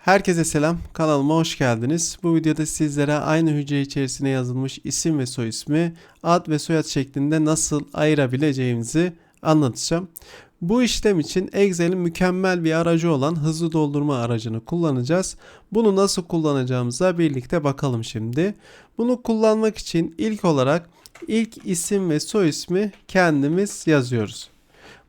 Herkese selam, kanalıma hoş geldiniz. Bu videoda sizlere aynı hücre içerisine yazılmış isim ve soyismi ad ve soyad şeklinde nasıl ayırabileceğimizi anlatacağım. Bu işlem için Excel'in mükemmel bir aracı olan hızlı doldurma aracını kullanacağız. Bunu nasıl kullanacağımıza birlikte bakalım şimdi. Bunu kullanmak için ilk olarak ilk isim ve soyismi kendimiz yazıyoruz.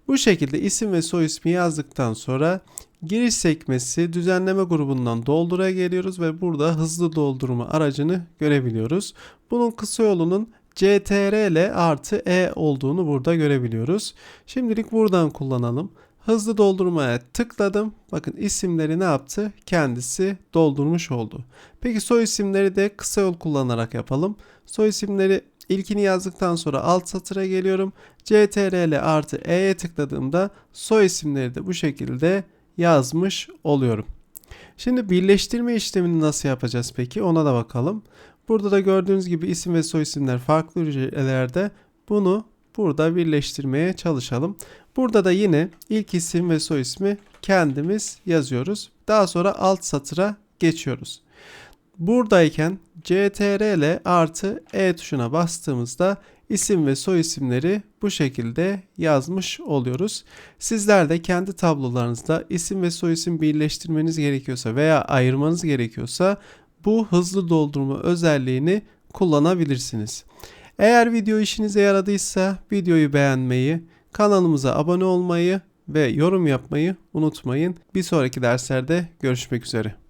Bu şekilde isim ve soyismi yazdıktan sonra giriş sekmesi düzenleme grubundan dolduraya geliyoruz ve burada hızlı doldurma aracını görebiliyoruz. Bunun kısa yolunun CTRL+E olduğunu burada görebiliyoruz. Şimdilik buradan kullanalım. Hızlı doldurmaya tıkladım. Bakın isimleri ne yaptı? Kendisi doldurmuş oldu. Peki soy isimleri de kısa yol kullanarak yapalım. Soy isimleri İlkini yazdıktan sonra alt satıra geliyorum. CTRL+E'ye tıkladığımda soy isimleri de bu şekilde yazmış oluyorum. Şimdi birleştirme işlemini nasıl yapacağız peki? Ona da bakalım. Burada da gördüğünüz gibi isim ve soy isimler farklı hücrelerde. Bunu burada birleştirmeye çalışalım. Burada da yine ilk isim ve soy ismi kendimiz yazıyoruz. Daha sonra alt satıra geçiyoruz. Buradayken CTRL+E tuşuna bastığımızda isim ve soy isimleri bu şekilde yazmış oluyoruz. Sizler de kendi tablolarınızda isim ve soy isim birleştirmeniz gerekiyorsa veya ayırmanız gerekiyorsa bu hızlı doldurma özelliğini kullanabilirsiniz. Eğer video işinize yaradıysa videoyu beğenmeyi, kanalımıza abone olmayı ve yorum yapmayı unutmayın. Bir sonraki derslerde görüşmek üzere.